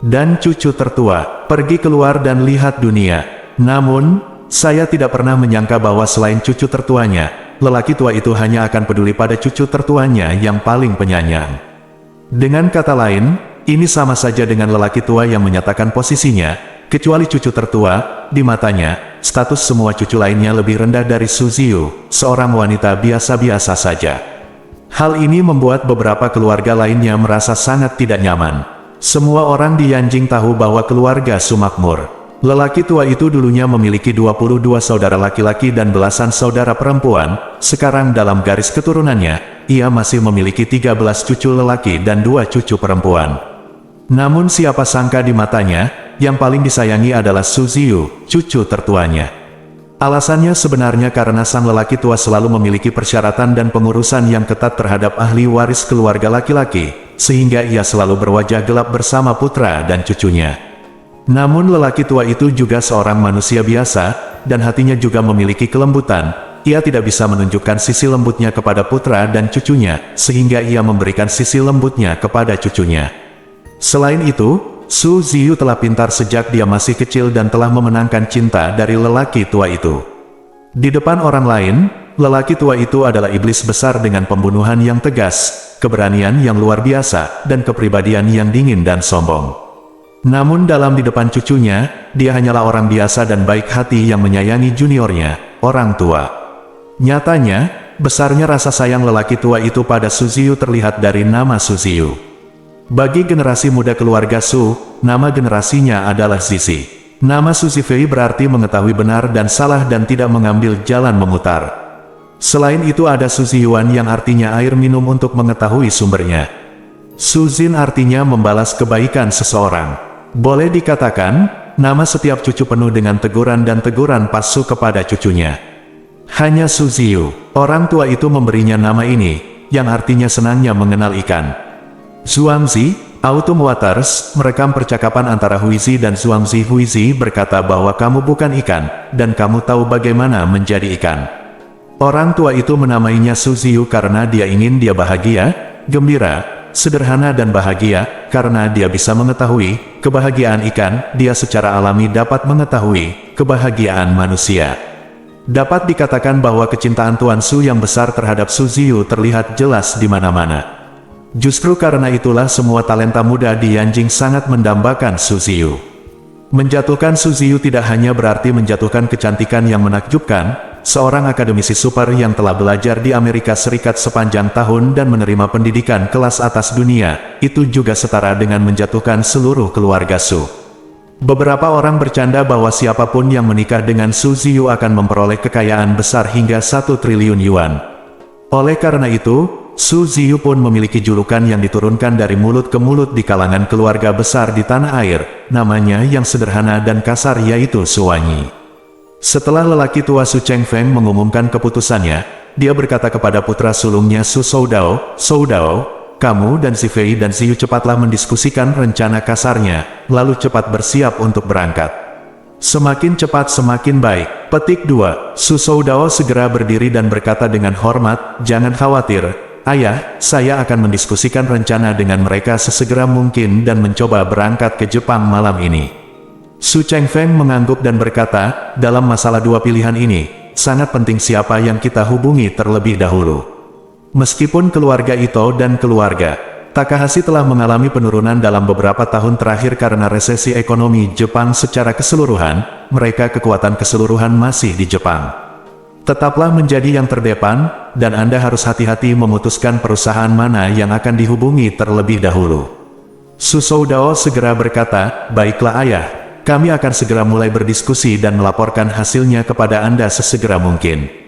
Speaker 1: dan cucu tertua pergi keluar dan lihat dunia. Namun, saya tidak pernah menyangka bahwa selain cucu tertuanya, lelaki tua itu hanya akan peduli pada cucu tertuanya yang paling penyayang. Dengan kata lain, ini sama saja dengan lelaki tua yang menyatakan posisinya, kecuali cucu tertua, di matanya, status semua cucu lainnya lebih rendah dari Su Ziyu, seorang wanita biasa-biasa saja. Hal ini membuat beberapa keluarga lainnya merasa sangat tidak nyaman. Semua orang di Yanjing tahu bahwa keluarga Su makmur. Lelaki tua itu dulunya memiliki 22 saudara laki-laki dan belasan saudara perempuan. Sekarang dalam garis keturunannya, ia masih memiliki 13 cucu lelaki dan 2 cucu perempuan. Namun siapa sangka di matanya, yang paling disayangi adalah Su Ziyu, cucu tertuanya. Alasannya sebenarnya karena sang lelaki tua selalu memiliki persyaratan dan pengurusan yang ketat terhadap ahli waris keluarga laki-laki, sehingga ia selalu berwajah gelap bersama putra dan cucunya. Namun lelaki tua itu juga seorang manusia biasa, dan hatinya juga memiliki kelembutan. Ia tidak bisa menunjukkan sisi lembutnya kepada putra dan cucunya, sehingga ia memberikan sisi lembutnya kepada cucunya. Selain itu, Su Ziyu telah pintar sejak dia masih kecil dan telah memenangkan cinta dari lelaki tua itu. Di depan orang lain, lelaki tua itu adalah iblis besar dengan pembunuhan yang tegas, keberanian yang luar biasa, dan kepribadian yang dingin dan sombong. Namun dalam di depan cucunya, dia hanyalah orang biasa dan baik hati yang menyayangi juniornya, orang tua. Nyatanya, besarnya rasa sayang lelaki tua itu pada Su Ziyu terlihat dari nama Su Ziyu. Bagi generasi muda keluarga Su, nama generasinya adalah Zizi. Nama Su Zifei berarti mengetahui benar dan salah dan tidak mengambil jalan memutar. Selain itu ada Su Ziyuan yang artinya air minum untuk mengetahui sumbernya. Su Zin artinya membalas kebaikan seseorang. Boleh dikatakan, nama setiap cucu penuh dengan teguran dan teguran palsu kepada cucunya. Hanya Su Ziyu, orang tua itu memberinya nama ini, yang artinya senangnya mengenal ikan. Zhuangzi, Autumn Waters, merekam percakapan antara Huizi dan Zhuangzi. Huizi berkata bahwa kamu bukan ikan, dan kamu tahu bagaimana menjadi ikan. Orang tua itu menamainya Su Ziyu karena dia ingin dia bahagia, gembira, sederhana dan bahagia, karena dia bisa mengetahui kebahagiaan ikan, dia secara alami dapat mengetahui kebahagiaan manusia. Dapat dikatakan bahwa kecintaan Tuan Su yang besar terhadap Su Ziyu terlihat jelas di mana-mana. Justru karena itulah semua talenta muda di Yanjing sangat mendambakan Su Ziyu. Menjatuhkan Su Ziyu tidak hanya berarti menjatuhkan kecantikan yang menakjubkan. Seorang akademisi super yang telah belajar di Amerika Serikat sepanjang tahun dan menerima pendidikan kelas atas dunia, itu juga setara dengan menjatuhkan seluruh keluarga Su. Beberapa orang bercanda bahwa siapapun yang menikah dengan Su Ziyu akan memperoleh kekayaan besar hingga 1 triliun yuan. Oleh karena itu, Su Ziyu pun memiliki julukan yang diturunkan dari mulut ke mulut di kalangan keluarga besar di tanah air, namanya yang sederhana dan kasar yaitu Su Wanyi. Setelah lelaki tua Su Chengfeng mengumumkan keputusannya, dia berkata kepada putra sulungnya Su Soudao, "Soudao, kamu dan Zifei dan Ziyu cepatlah mendiskusikan rencana kasarnya, lalu cepat bersiap untuk berangkat. Semakin cepat semakin baik." Petik 2. Su Soudao segera berdiri dan berkata dengan hormat, "Jangan khawatir, Ayah, saya akan mendiskusikan rencana dengan mereka sesegera mungkin dan mencoba berangkat ke Jepang malam ini." Su Chengfeng mengangguk dan berkata, "Dalam masalah dua pilihan ini, sangat penting siapa yang kita hubungi terlebih dahulu." Meskipun keluarga Ito dan keluarga Takahashi telah mengalami penurunan dalam beberapa tahun terakhir karena resesi ekonomi Jepang secara keseluruhan, mereka kekuatan keseluruhan masih di Jepang. Tetaplah menjadi yang terdepan, dan Anda harus hati-hati memutuskan perusahaan mana yang akan dihubungi terlebih dahulu. Su Soudao segera berkata, "Baiklah ayah. Kami akan segera mulai berdiskusi dan melaporkan hasilnya kepada Anda sesegera mungkin."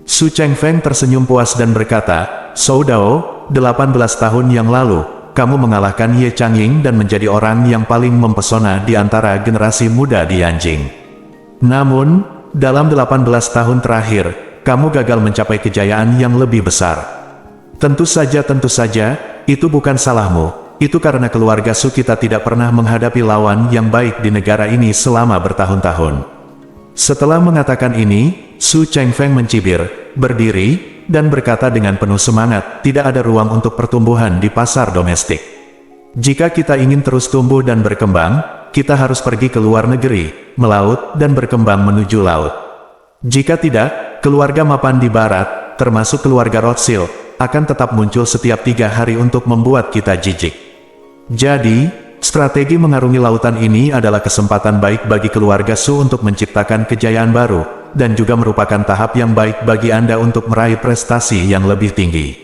Speaker 1: Su Chengfeng tersenyum puas dan berkata, "Soudao, 18 tahun yang lalu, kamu mengalahkan Ye Changying dan menjadi orang yang paling mempesona di antara generasi muda di Yanjing. Namun, dalam 18 tahun terakhir, kamu gagal mencapai kejayaan yang lebih besar. Tentu saja, itu bukan salahmu. Itu karena keluarga Su kita tidak pernah menghadapi lawan yang baik di negara ini selama bertahun-tahun." Setelah mengatakan ini, Su Chengfeng mencibir, berdiri, dan berkata dengan penuh semangat, "Tidak ada ruang untuk pertumbuhan di pasar domestik. Jika kita ingin terus tumbuh dan berkembang, kita harus pergi ke luar negeri, melaut, dan berkembang menuju laut. Jika tidak, keluarga mapan di barat, termasuk keluarga Rothschild, akan tetap muncul setiap 3 hari untuk membuat kita jijik. Jadi, strategi mengarungi lautan ini adalah kesempatan baik bagi keluarga Su untuk menciptakan kejayaan baru, dan juga merupakan tahap yang baik bagi Anda untuk meraih prestasi yang lebih tinggi.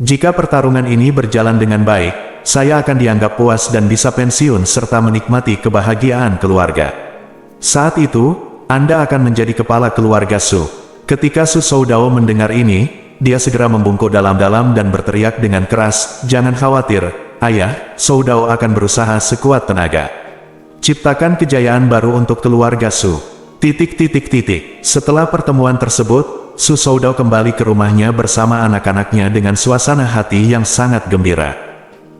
Speaker 1: Jika pertarungan ini berjalan dengan baik, saya akan dianggap puas dan bisa pensiun serta menikmati kebahagiaan keluarga. Saat itu, Anda akan menjadi kepala keluarga Su. Ketika Su Soudao mendengar ini, dia segera membungkuk dalam-dalam dan berteriak dengan keras, "Jangan khawatir, Ayah, Soudao akan berusaha sekuat tenaga. Ciptakan kejayaan baru untuk keluarga Su." Setelah pertemuan tersebut, Su Soudao kembali ke rumahnya bersama anak-anaknya dengan suasana hati yang sangat gembira.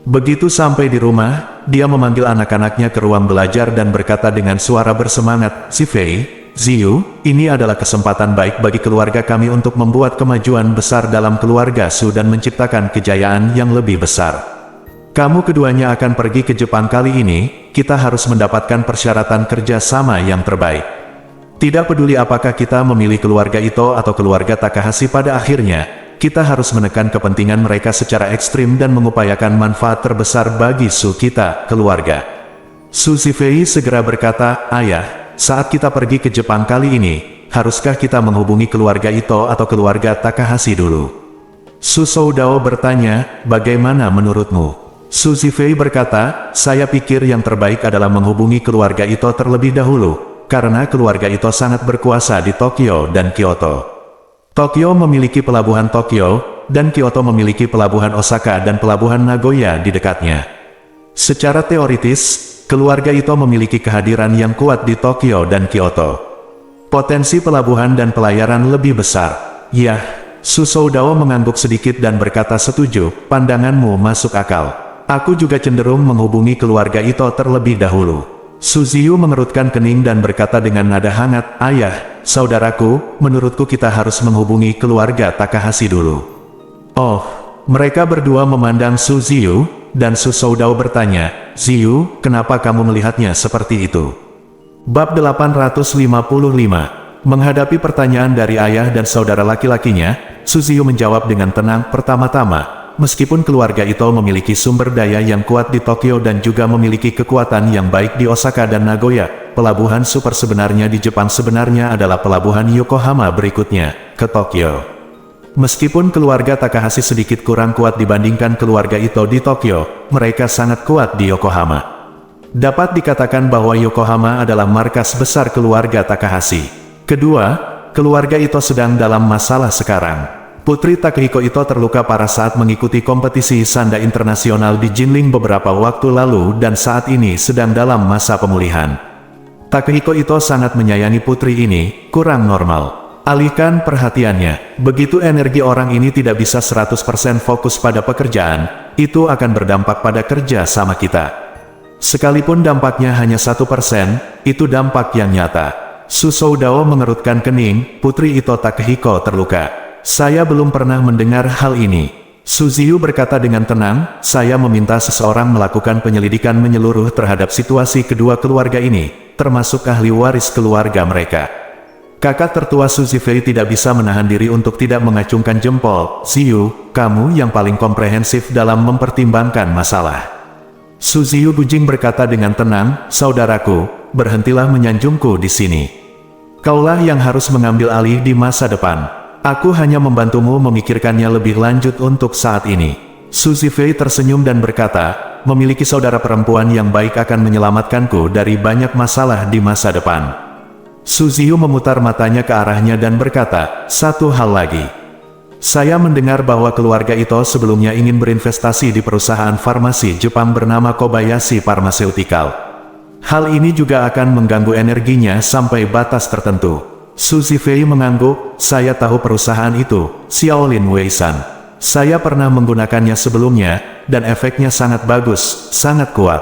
Speaker 1: Begitu sampai di rumah, dia memanggil anak-anaknya ke ruang belajar dan berkata dengan suara bersemangat, "Si Fei, Ziyu, ini adalah kesempatan baik bagi keluarga kami untuk membuat kemajuan besar dalam keluarga Su dan menciptakan kejayaan yang lebih besar. Kamu keduanya akan pergi ke Jepang kali ini, kita harus mendapatkan persyaratan kerja sama yang terbaik. Tidak peduli apakah kita memilih keluarga Ito atau keluarga Takahashi, pada akhirnya, kita harus menekan kepentingan mereka secara ekstrim dan mengupayakan manfaat terbesar bagi Su kita, keluarga." Su Zifei segera berkata, "Ayah, saat kita pergi ke Jepang kali ini, haruskah kita menghubungi keluarga Ito atau keluarga Takahashi dulu?" Su Soudao bertanya, "Bagaimana menurutmu?" Su Zifei berkata, "Saya pikir yang terbaik adalah menghubungi keluarga Ito terlebih dahulu, karena keluarga Ito sangat berkuasa di Tokyo dan Kyoto. Tokyo memiliki pelabuhan Tokyo, dan Kyoto memiliki pelabuhan Osaka dan pelabuhan Nagoya di dekatnya. Secara teoritis, keluarga Ito memiliki kehadiran yang kuat di Tokyo dan Kyoto. Potensi pelabuhan dan pelayaran lebih besar." "Yah." Su Soudao mengangguk sedikit dan berkata, "Setuju, pandanganmu masuk akal. Aku juga cenderung menghubungi keluarga Ito terlebih dahulu." Su Ziyu mengerutkan kening dan berkata dengan nada hangat, "Ayah, saudaraku, menurutku kita harus menghubungi keluarga Takahashi dulu." "Oh." Mereka berdua memandang Su Ziyu, dan Su Soudao bertanya, "Ziyu, kenapa kamu melihatnya seperti itu?" Bab 855. Menghadapi pertanyaan dari ayah dan saudara laki-lakinya, Su Ziyu menjawab dengan tenang, "Pertama-tama, meskipun keluarga Ito memiliki sumber daya yang kuat di Tokyo dan juga memiliki kekuatan yang baik di Osaka dan Nagoya, pelabuhan super sebenarnya di Jepang sebenarnya adalah pelabuhan Yokohama berikutnya, ke Tokyo. Meskipun keluarga Takahashi sedikit kurang kuat dibandingkan keluarga Ito di Tokyo, mereka sangat kuat di Yokohama. Dapat dikatakan bahwa Yokohama adalah markas besar keluarga Takahashi. Kedua, keluarga Ito sedang dalam masalah sekarang. Putri Takehiko Ito terluka parah saat mengikuti kompetisi sanda internasional di Jinling beberapa waktu lalu dan saat ini sedang dalam masa pemulihan. Takehiko Ito sangat menyayangi putri ini, kurang normal. Alihkan perhatiannya. Begitu energi orang ini tidak bisa 100% fokus pada pekerjaan, itu akan berdampak pada kerja sama kita. Sekalipun dampaknya hanya 1%, itu dampak yang nyata." Su Soudao mengerutkan kening, "Putri Ito Takehiko terluka. Saya belum pernah mendengar hal ini." Su Ziyu berkata dengan tenang, "Saya meminta seseorang melakukan penyelidikan menyeluruh terhadap situasi kedua keluarga ini, termasuk ahli waris keluarga mereka." Kakak tertua Su Zifei tidak bisa menahan diri untuk tidak mengacungkan jempol. "Ziyu, kamu yang paling komprehensif dalam mempertimbangkan masalah." Su Ziyu Bujing berkata dengan tenang, "Saudaraku, berhentilah menyanjungku di sini. Kaulah yang harus mengambil alih di masa depan. Aku hanya membantumu memikirkannya lebih lanjut untuk saat ini." Su Zifei tersenyum dan berkata, "Memiliki saudara perempuan yang baik akan menyelamatkanku dari banyak masalah di masa depan." Su Ziyu memutar matanya ke arahnya dan berkata, "Satu hal lagi. Saya mendengar bahwa keluarga Ito sebelumnya ingin berinvestasi di perusahaan farmasi Jepang bernama Kobayashi Pharmaceutical. Hal ini juga akan mengganggu energinya sampai batas tertentu." Su Zifei mengangguk, "Saya tahu perusahaan itu, Xiaolin Weisan. Saya pernah menggunakannya sebelumnya, dan efeknya sangat bagus, sangat kuat."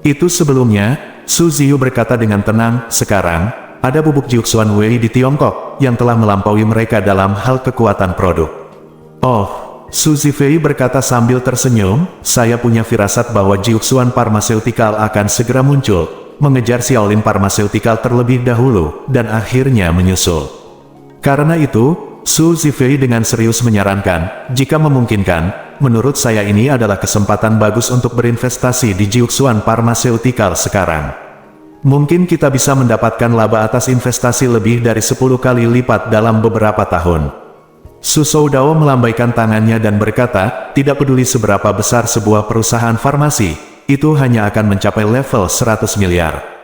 Speaker 1: "Itu sebelumnya," Su Ziyu berkata dengan tenang, "sekarang, ada bubuk Jiuxuan Wei di Tiongkok, yang telah melampaui mereka dalam hal kekuatan produk." "Oh," Su Zifei berkata sambil tersenyum, "saya punya firasat bahwa Jiuxuan Pharmaceutical akan segera muncul, mengejar Xiaolin Pharmaceutical terlebih dahulu, dan akhirnya menyusul." Karena itu, Su Zifei dengan serius menyarankan, "Jika memungkinkan, menurut saya ini adalah kesempatan bagus untuk berinvestasi di Jiuxuan Pharmaceutical sekarang. Mungkin kita bisa mendapatkan laba atas investasi lebih dari 10 kali lipat dalam beberapa tahun. Su Soudao melambaikan tangannya dan berkata, tidak peduli seberapa besar sebuah perusahaan farmasi, itu hanya akan mencapai level 100 miliar.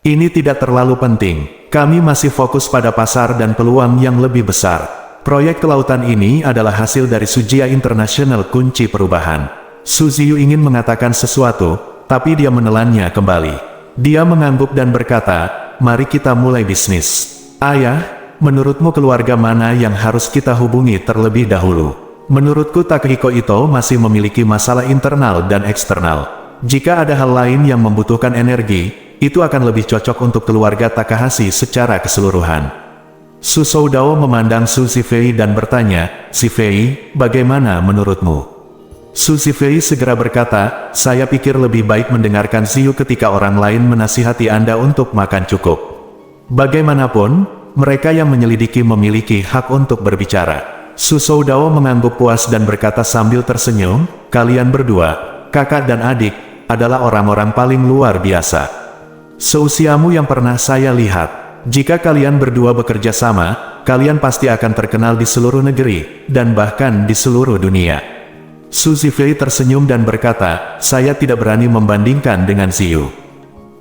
Speaker 1: Ini tidak terlalu penting, kami masih fokus pada pasar dan peluang yang lebih besar. Proyek kelautan ini adalah hasil dari Sujia International kunci perubahan. Su Ziyu ingin mengatakan sesuatu, tapi dia menelannya kembali. Dia mengangguk dan berkata, mari kita mulai bisnis. Ayah, menurutmu keluarga mana yang harus kita hubungi terlebih dahulu? Menurutku Takehiko Ito masih memiliki masalah internal dan eksternal. Jika ada hal lain yang membutuhkan energi, itu akan lebih cocok untuk keluarga Takahashi secara keseluruhan. Su Soudao memandang Su Zifei dan bertanya, Zifei, bagaimana menurutmu? Su Zifei segera berkata, saya pikir lebih baik mendengarkan Ziyu ketika orang lain menasihati Anda untuk makan cukup. Bagaimanapun, mereka yang menyelidiki memiliki hak untuk berbicara. Su Soudao mengangguk puas dan berkata sambil tersenyum, kalian berdua, kakak dan adik, adalah orang-orang paling luar biasa seusiamu yang pernah saya lihat. Jika kalian berdua bekerja sama, kalian pasti akan terkenal di seluruh negeri, dan bahkan di seluruh dunia. Su Zifei tersenyum dan berkata, saya tidak berani membandingkan dengan Ziyu.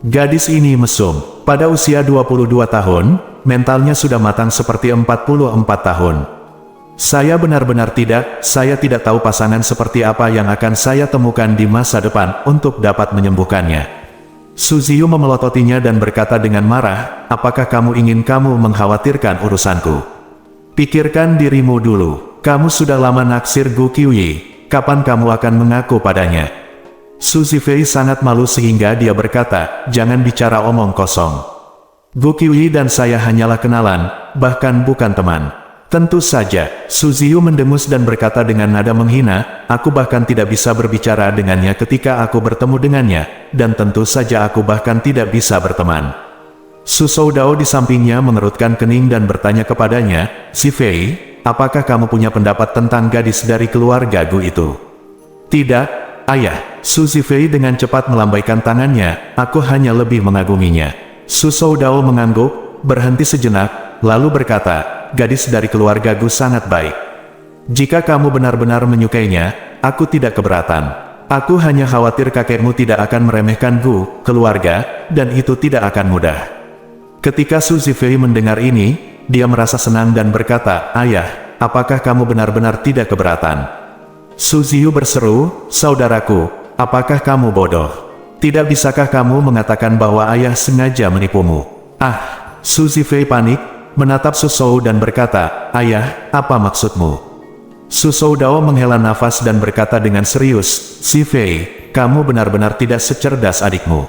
Speaker 1: Gadis ini mesum. Pada usia 22 tahun, mentalnya sudah matang seperti 44 tahun. Saya benar-benar saya tidak tahu pasangan seperti apa yang akan saya temukan di masa depan untuk dapat menyembuhkannya. Su Ziyu memelototinya dan berkata dengan marah, apakah kamu ingin mengkhawatirkan urusanku? Pikirkan dirimu dulu, kamu sudah lama naksir Gu Qiuyi. Kapan kamu akan mengaku padanya? Su Zifei sangat malu sehingga dia berkata, jangan bicara omong kosong. Gu Qiuyi dan saya hanyalah kenalan, bahkan bukan teman. Tentu saja, Su Ziyu mendengus dan berkata dengan nada menghina, aku bahkan tidak bisa berbicara dengannya ketika aku bertemu dengannya, dan tentu saja aku bahkan tidak bisa berteman. Su Soudao di sampingnya mengerutkan kening dan bertanya kepadanya, Zifei, apakah kamu punya pendapat tentang gadis dari keluarga Gu itu? Tidak, ayah. Su Zifei dengan cepat melambaikan tangannya, aku hanya lebih mengaguminya. Su Soudao mengangguk, berhenti sejenak, lalu berkata, gadis dari keluarga Gu sangat baik. Jika kamu benar-benar menyukainya, aku tidak keberatan. Aku hanya khawatir kakekmu tidak akan meremehkan Gu, keluarga, dan itu tidak akan mudah. Ketika Su Zifei mendengar ini, dia merasa senang dan berkata, ayah, apakah kamu benar-benar tidak keberatan? Su Ziyu berseru, saudaraku, apakah kamu bodoh? Tidak bisakah kamu mengatakan bahwa ayah sengaja menipumu? Ah, Su Zifei panik, menatap Su Sou dan berkata, ayah, apa maksudmu? Su Soudao menghela nafas dan berkata dengan serius, Zifei, kamu benar-benar tidak secerdas adikmu.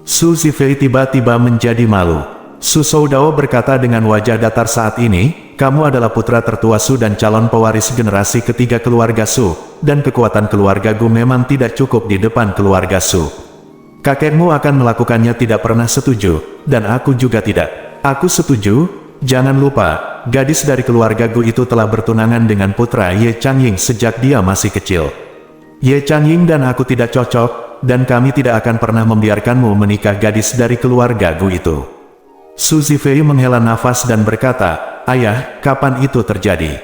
Speaker 1: Su Zifei tiba-tiba menjadi malu. Su Soudao berkata dengan wajah datar saat ini, kamu adalah putra tertua Su dan calon pewaris generasi ketiga keluarga Su, dan kekuatan keluarga Gu memang tidak cukup di depan keluarga Su. Kakekmu akan melakukannya tidak pernah setuju, dan aku juga tidak. Aku setuju, jangan lupa, gadis dari keluarga Gu itu telah bertunangan dengan putra Ye Changying sejak dia masih kecil. Ye Changying dan aku tidak cocok, dan kami tidak akan pernah membiarkanmu menikah gadis dari keluarga Gu itu. Su Zifei menghela nafas dan berkata, ayah, kapan itu terjadi?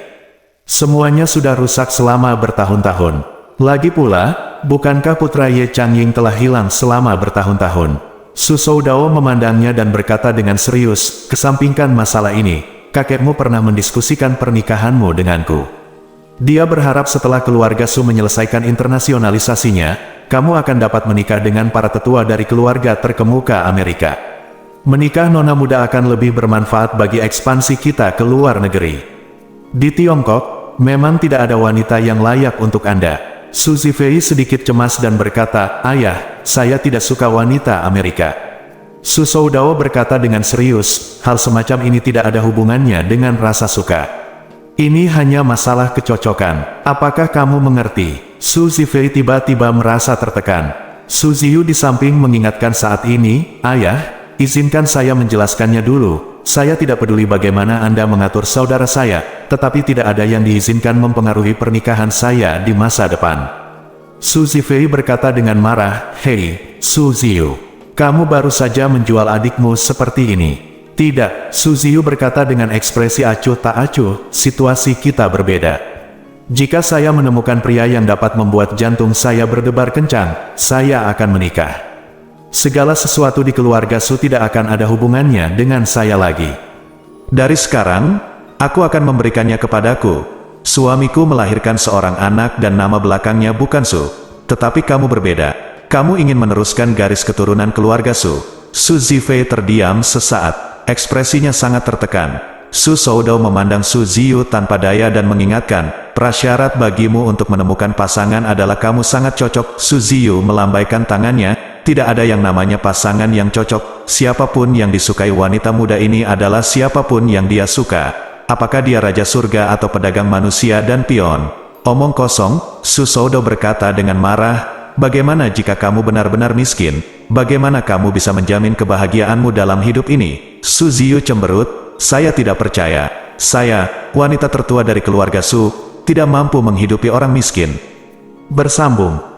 Speaker 1: Semuanya sudah rusak selama bertahun-tahun. Lagi pula, bukankah putra Ye Changying telah hilang selama bertahun-tahun? Su Soudao memandangnya dan berkata dengan serius, kesampingkan masalah ini, kakekmu pernah mendiskusikan pernikahanmu denganku. Dia berharap setelah keluarga Su menyelesaikan internasionalisasinya, kamu akan dapat menikah dengan para tetua dari keluarga terkemuka Amerika. Menikah nona muda akan lebih bermanfaat bagi ekspansi kita ke luar negeri. Di Tiongkok, memang tidak ada wanita yang layak untuk Anda. Su Zifei sedikit cemas dan berkata, ayah, saya tidak suka wanita Amerika. Su Soudao berkata dengan serius, hal semacam ini tidak ada hubungannya dengan rasa suka. Ini hanya masalah kecocokan. Apakah kamu mengerti? Su Zifei tiba-tiba merasa tertekan. Su Ziyu di samping mengingatkan saat ini, ayah, izinkan saya menjelaskannya dulu. saya tidak peduli bagaimana Anda mengatur saudara saya, tetapi tidak ada yang diizinkan mempengaruhi pernikahan saya di masa depan. Su Zifei berkata dengan marah, "Hei, Su Ziyu, kamu baru saja menjual adikmu seperti ini." "Tidak," Su Ziyu berkata dengan ekspresi acuh tak acuh, "situasi kita berbeda. Jika saya menemukan pria yang dapat membuat jantung saya berdebar kencang, saya akan menikah. Segala sesuatu di keluarga Su tidak akan ada hubungannya dengan saya lagi. Dari sekarang, aku akan memberikannya kepadaku. Suamiku melahirkan seorang anak dan nama belakangnya bukan Su. Tetapi kamu berbeda. Kamu ingin meneruskan garis keturunan keluarga Su." Su Zifei terdiam sesaat. Ekspresinya sangat tertekan. Su Soudou memandang Su Ziyu tanpa daya dan mengingatkan, "Prasyarat bagimu untuk menemukan pasangan adalah kamu sangat cocok." Su Ziyu melambaikan tangannya. "Tidak ada yang namanya pasangan yang cocok. Siapapun yang disukai wanita muda ini adalah siapapun yang dia suka. Apakah dia raja surga atau pedagang manusia dan pion?" "Omong kosong," Su Soudou berkata dengan marah. "Bagaimana jika kamu benar-benar miskin? Bagaimana kamu bisa menjamin kebahagiaanmu dalam hidup ini?" Su Ziyu cemberut, "Saya tidak percaya. Saya, wanita tertua dari keluarga Su, tidak mampu menghidupi orang miskin." Bersambung.